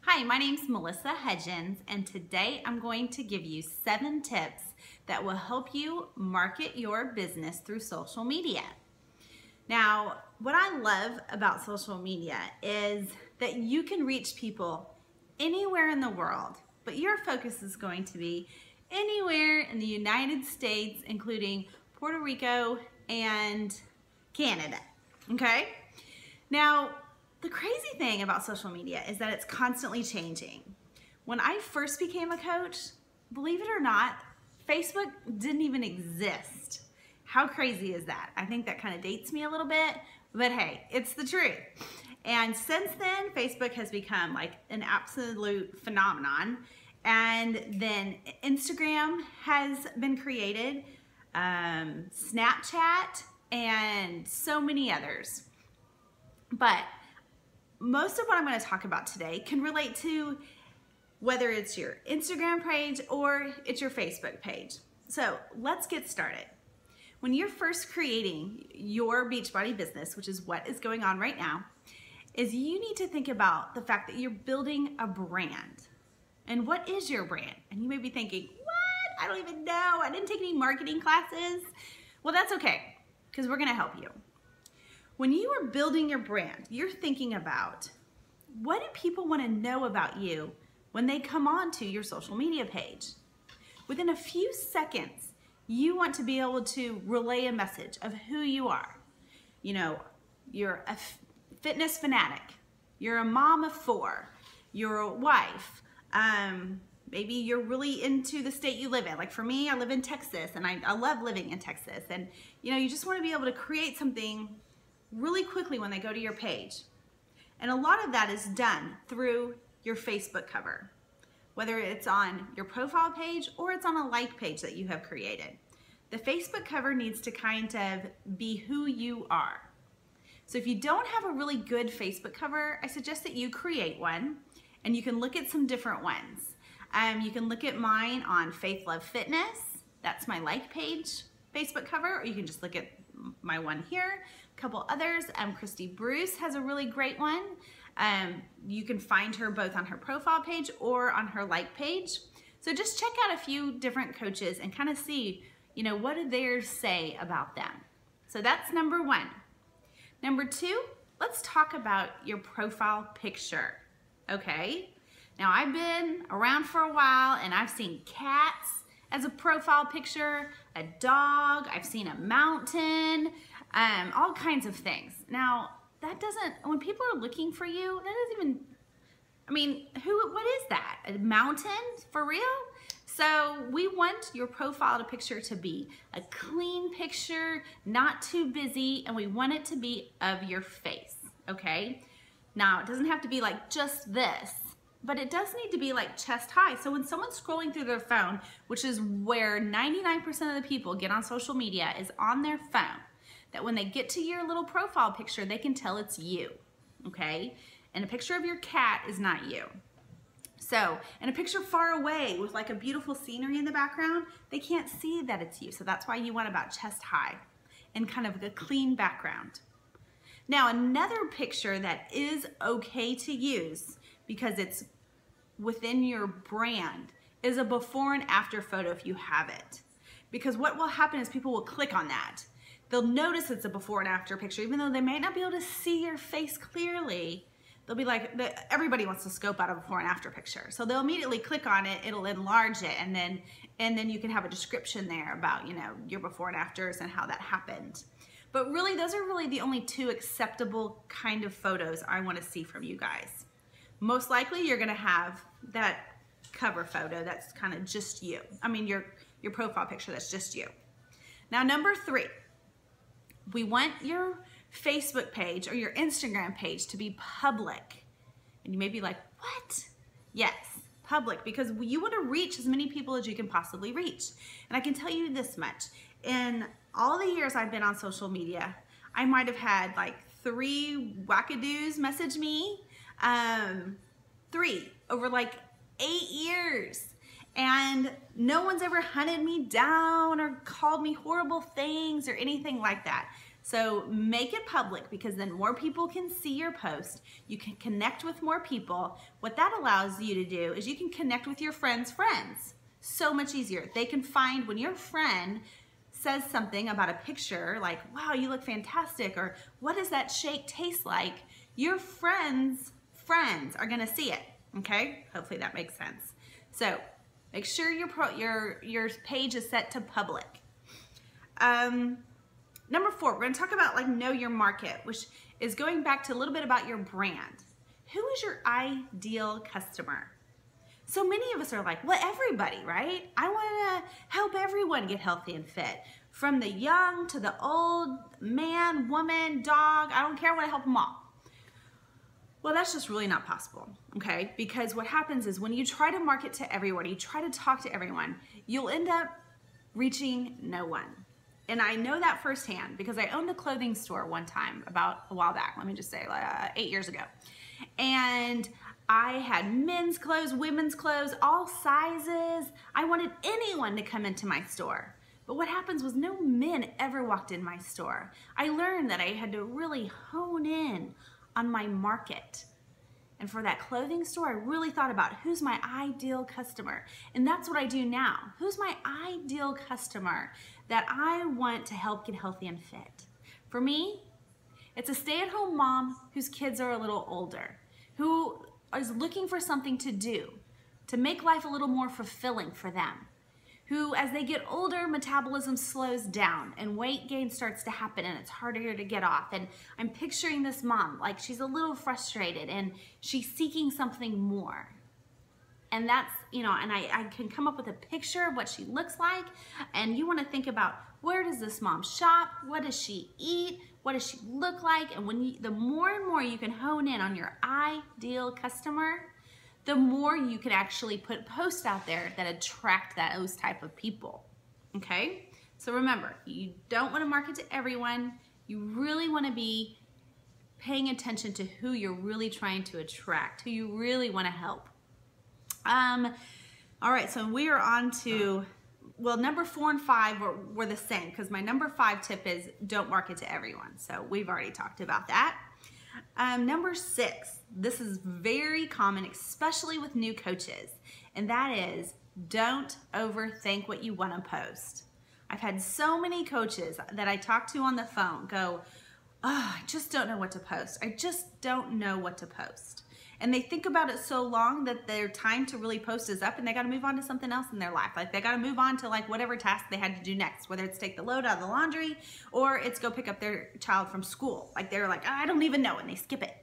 Hi, my name's Melissa Hudgens, and today I'm going to give you 7 tips that will help you market your business through social media. Now, what I love about social media is that you can reach people anywhere in the world, but your focus is going to be anywhere in the United States, including Puerto Rico and Canada, okay? Now, the crazy thing about social media is that it's constantly changing. When I first became a coach, believe it or not, Facebook didn't even exist. How crazy is that? I think that kind of dates me a little bit, but hey, it's the truth. And since then, Facebook has become like an absolute phenomenon. And then Instagram has been created, Snapchat, and so many others. But most of what I'm going to talk about today can relate to whether it's your Instagram page or it's your Facebook page. So let's get started. When you're first creating your Beachbody business, which is what is going on right now, is you need to think about the fact that you're building a brand. And what is your brand? And you may be thinking, what? I don't even know. I didn't take any marketing classes. Well, that's okay, because we're going to help you. When you are building your brand, you're thinking about what do people want to know about you when they come on to your social media page? Within a few seconds, you want to be able to relay a message of who you are. You know, you're a fitness fanatic, you're a mom of 4, you're a wife, maybe you're really into the state you live in. Like for me, I live in Texas, and I love living in Texas. And you know, you just want to be able to create something really quickly when they go to your page. And a lot of that is done through your Facebook cover, whether it's on your profile page or it's on a like page that you have created. The Facebook cover needs to kind of be who you are. So if you don't have a really good Facebook cover, I suggest that you create one, and you can look at some different ones. You can look at mine on Faith Love Fitness. That's my like page Facebook cover, or you can just look at my one here. A couple others. Christy Bruce has a really great one. You can find her both on her profile page or on her like page. So just check out a few different coaches and kind of see, you know, what do they say about them. So that's number 1. Number 2, let's talk about your profile picture. Okay. Now I've been around for a while, and I've seen cats as a profile picture, a dog, I've seen a mountain, all kinds of things. Now, that doesn't, when people are looking for you, that doesn't even, I mean, what is that? A mountain? For real? So we want your profile picture to be a clean picture, not too busy, and we want it to be of your face, okay? Now, it doesn't have to be like just this, but it does need to be like chest high. So when someone's scrolling through their phone, which is where 99% of the people get on social media, is on their phone, that when they get to your little profile picture, they can tell it's you, okay? And a picture of your cat is not you. So, and a picture far away with like a beautiful scenery in the background, they can't see that it's you. So that's why you want about chest high and kind of a clean background. Now, another picture that is okay to use because it's within your brand is a before and after photo if you have it. Because what will happen is people will click on that. They'll notice it's a before and after picture, even though they might not be able to see your face clearly. They'll be like, everybody wants to scope out a before and after picture. So they'll immediately click on it, it'll enlarge it, and then you can have a description there about, you know, your before and afters and how that happened. But really, those are really the only 2 acceptable kind of photos I want to see from you guys. Most likely, you're going to have that cover photo that's kind of just you. I mean, your profile picture that's just you. Now, number 3, we want your Facebook page or your Instagram page to be public. And you may be like, what? Yes, public, because you want to reach as many people as you can possibly reach. And I can tell you this much. In all the years I've been on social media, I might have had like 3 wackadoos message me, 3 over like 8 years. And no one's ever hunted me down or called me horrible things or anything like that. So make it public, because then more people can see your post. You can connect with more people. What that allows you to do is you can connect with your friends' friends. So much easier. They can find when your friend says something about a picture like, wow, you look fantastic, or what does that shake taste like? Your friends' friends are gonna see it, okay? Hopefully that makes sense. So make sure your page is set to public. Number 4, we're gonna talk about like know your market, which is going back to a little bit about your brand. Who is your ideal customer? So many of us are like, well, everybody, right? I wanna help everyone get healthy and fit. From the young to the old, man, woman, dog, I don't care, I wanna help them all. Well, that's just really not possible, okay? Because what happens is when you try to market to everyone, you try to talk to everyone, you'll end up reaching no one. And I know that firsthand because I owned a clothing store one time about a while back, let me just say, 8 years ago. And I had men's clothes, women's clothes, all sizes. I wanted anyone to come into my store. But what happens was no men ever walked in my store. I learned that I had to really hone in on my market. And for that clothing store, I really thought about who's my ideal customer. And that's what I do now. Who's my ideal customer that I want to help get healthy and fit? For me, it's a stay-at-home mom whose kids are a little older, who is looking for something to do to make life a little more fulfilling for them, who as they get older, metabolism slows down and weight gain starts to happen and it's harder to get off. And I'm picturing this mom like she's a little frustrated and she's seeking something more. And that's, you know, and I can come up with a picture of what she looks like, and you want to think about, where does this mom shop? What does she eat? What does she look like? And the more and more you can hone in on your ideal customer, the more you can actually put posts out there that attract those type of people, okay? So remember, you don't want to market to everyone. You really want to be paying attention to who you're really trying to attract, who you really want to help. All right, so we are on to, well, number 4 and 5 were the same, because my number 5 tip is don't market to everyone. So we've already talked about that. Number 6, this is very common, especially with new coaches, and that is don't overthink what you want to post. I've had so many coaches that I talk to on the phone go, oh, I just don't know what to post. I just don't know what to post. And they think about it so long that their time to really post is up and they got to move on to something else in their life. Like they got to move on to like whatever task they had to do next, whether it's take the load out of the laundry or it's go pick up their child from school. Like they're like, I don't even know, and they skip it.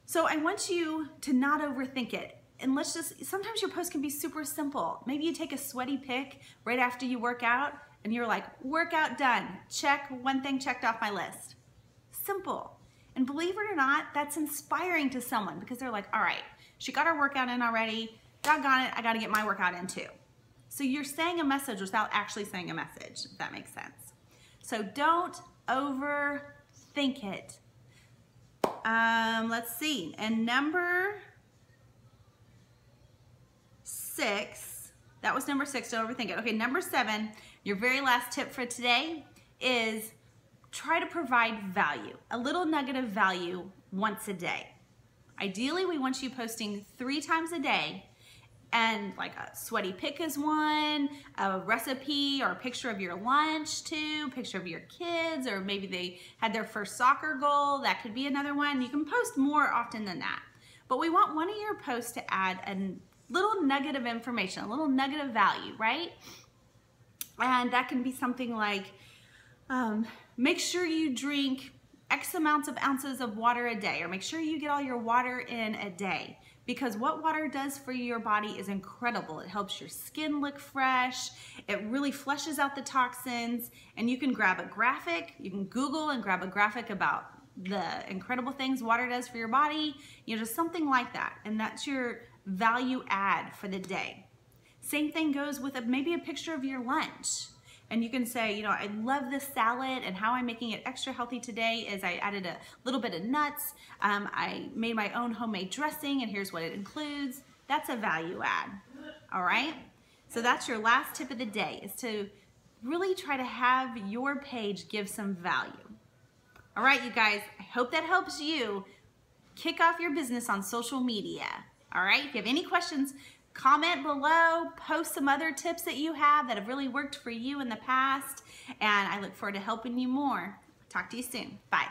So I want you to not overthink it. And let's just, sometimes your post can be super simple. Maybe you take a sweaty pic right after you work out and you're like, workout done. Check, one thing checked off my list. Simple. And believe it or not, that's inspiring to someone because they're like, all right, she got her workout in already. Doggone it, I got to get my workout in too. So you're saying a message without actually saying a message, if that makes sense. So don't overthink it. Let's see. And number 6, that was number 6, don't overthink it. Okay, number 7, your very last tip for today is try to provide value, a little nugget of value once a day. Ideally, we want you posting 3 times a day, and like a sweaty pic is one, a recipe or a picture of your lunch 2, picture of your kids, or maybe they had their first soccer goal, that could be another one. You can post more often than that. But we want one of your posts to add a little nugget of information, a little nugget of value, right? And that can be something like, make sure you drink X amounts of ounces of water a day, or make sure you get all your water in a day. Because what water does for your body is incredible. It helps your skin look fresh. It really flushes out the toxins. And you can grab a graphic. You can Google and grab a graphic about the incredible things water does for your body. You know, just something like that. And that's your value add for the day. Same thing goes with maybe a picture of your lunch. And you can say, you know, I love this salad, and how I'm making it extra healthy today is I added a little bit of nuts. I made my own homemade dressing, and here's what it includes. That's a value add, all right? So that's your last tip of the day, is to really try to have your page give some value, All right, you guys, I hope that helps you kick off your business on social media. All right, if you have any questions, comment below, post some other tips that you have that have really worked for you in the past, and I look forward to helping you more. Talk to you soon. Bye.